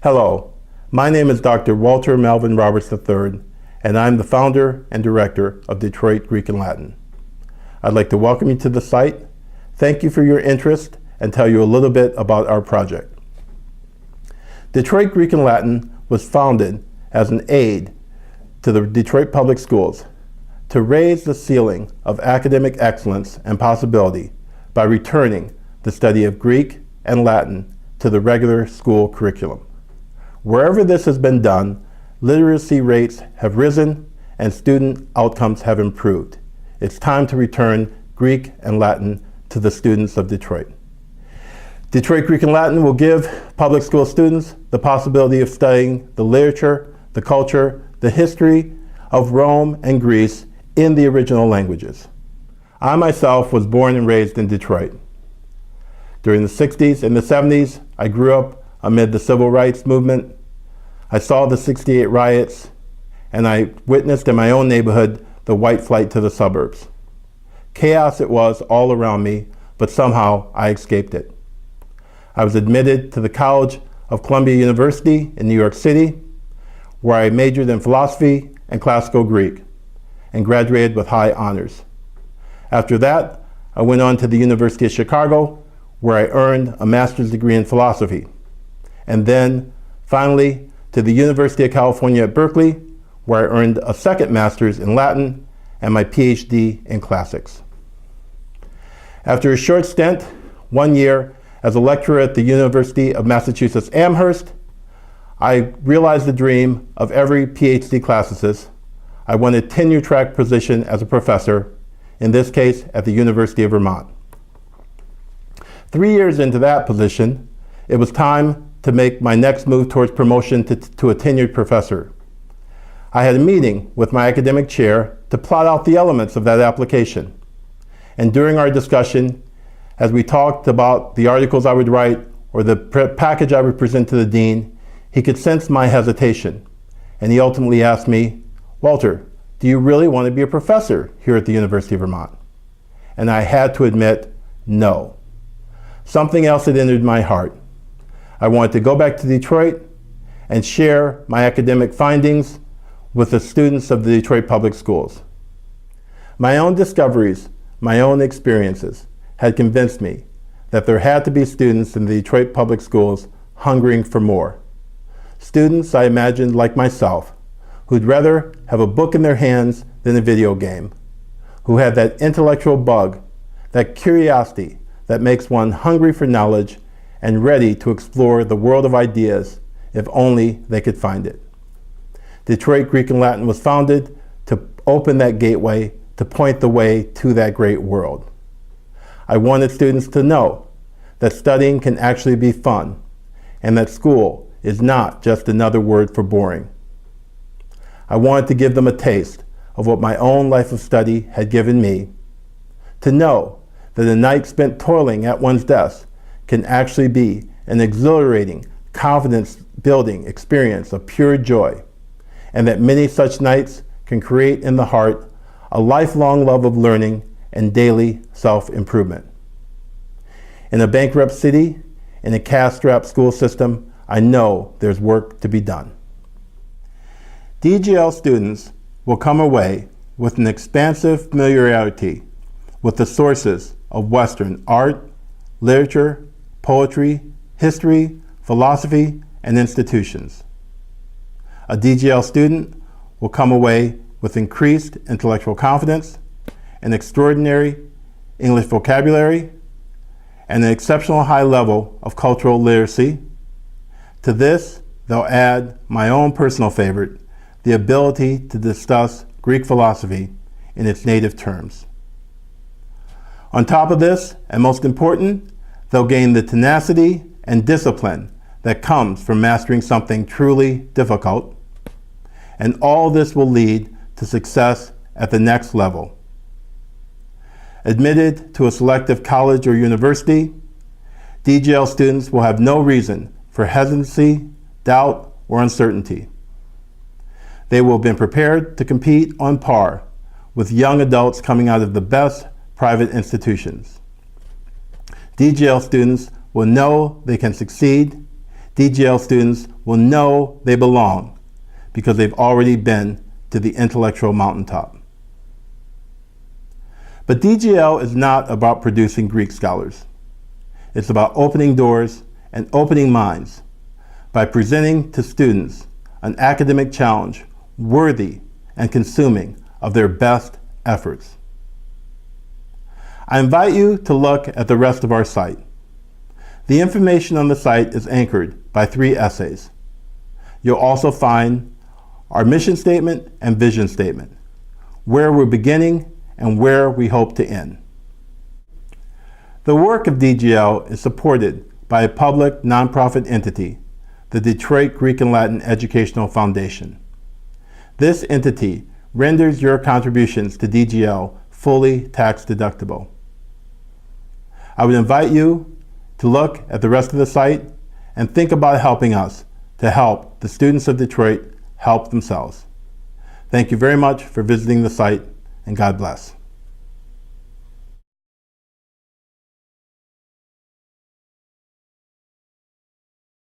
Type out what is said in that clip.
Hello, my name is Dr. Walter Melvin Roberts III, and I'm the founder and director of Detroit Greek and Latin. I'd like to welcome you to the site, thank you for your interest, and tell you a little bit about our project. Detroit Greek and Latin was founded as an aid to the Detroit Public Schools to raise the ceiling of academic excellence and possibility by returning the study of Greek and Latin to the regular school curriculum. Wherever this has been done, literacy rates have risen and student outcomes have improved. It's time to return Greek and Latin to the students of Detroit. Detroit Greek and Latin will give public school students the possibility of studying the literature, the culture, the history of Rome and Greece in the original languages. I myself was born and raised in Detroit. During the 60s and the 70s, I grew up amid the civil rights movement. I saw the '68 riots, and I witnessed in my own neighborhood the white flight to the suburbs. Chaos it was all around me, but somehow I escaped it. I was admitted to the College of Columbia University in New York City, where I majored in philosophy and classical Greek, and graduated with high honors. After that, I went on to the University of Chicago, where I earned a master's degree in philosophy. And then, finally, to the University of California at Berkeley, where I earned a second master's in Latin and my PhD in classics. After a short stint, 1 year, as a lecturer at the University of Massachusetts Amherst, I realized the dream of every PhD classicist. I won a tenure-track position as a professor, in this case at the University of Vermont. 3 years into that position, it was time to make my next move towards promotion to a tenured professor. I had a meeting with my academic chair to plot out the elements of that application. And during our discussion, as we talked about the articles I would write or the package I would present to the dean, he could sense my hesitation. And he ultimately asked me, "Walter, do you really want to be a professor here at the University of Vermont?" And I had to admit, no. Something else had entered my heart. I wanted to go back to Detroit and share my academic findings with the students of the Detroit Public Schools. My own discoveries, my own experiences, had convinced me that there had to be students in the Detroit Public Schools hungering for more. Students, I imagined, like myself, who'd rather have a book in their hands than a video game, who had that intellectual bug, that curiosity that makes one hungry for knowledge and ready to explore the world of ideas if only they could find it. Detroit Greek and Latin was founded to open that gateway, to point the way to that great world. I wanted students to know that studying can actually be fun and that school is not just another word for boring. I wanted to give them a taste of what my own life of study had given me, to know that a night spent toiling at one's desk can actually be an exhilarating, confidence-building experience of pure joy, and that many such nights can create in the heart a lifelong love of learning and daily self-improvement. In a bankrupt city, in a cash-strapped school system, I know there's work to be done. DGL students will come away with an expansive familiarity with the sources of Western art, literature, poetry, history, philosophy, and institutions. A DGL student will come away with increased intellectual confidence, an extraordinary English vocabulary, and an exceptional high level of cultural literacy. To this, they'll add my own personal favorite, the ability to discuss Greek philosophy in its native terms. On top of this, and most important, they'll gain the tenacity and discipline that comes from mastering something truly difficult. And all this will lead to success at the next level. Admitted to a selective college or university, DGL students will have no reason for hesitancy, doubt, or uncertainty. They will have been prepared to compete on par with young adults coming out of the best private institutions. DGL students will know they can succeed. DGL students will know they belong because they've already been to the intellectual mountaintop. But DGL is not about producing Greek scholars. It's about opening doors and opening minds by presenting to students an academic challenge worthy and consuming of their best efforts. I invite you to look at the rest of our site. The information on the site is anchored by 3 essays. You'll also find our mission statement and vision statement, where we're beginning and where we hope to end. The work of DGL is supported by a public nonprofit entity, the Detroit Greek and Latin Educational Foundation. This entity renders your contributions to DGL fully tax deductible. I would invite you to look at the rest of the site and think about helping us to help the students of Detroit help themselves. Thank you very much for visiting the site, and God bless.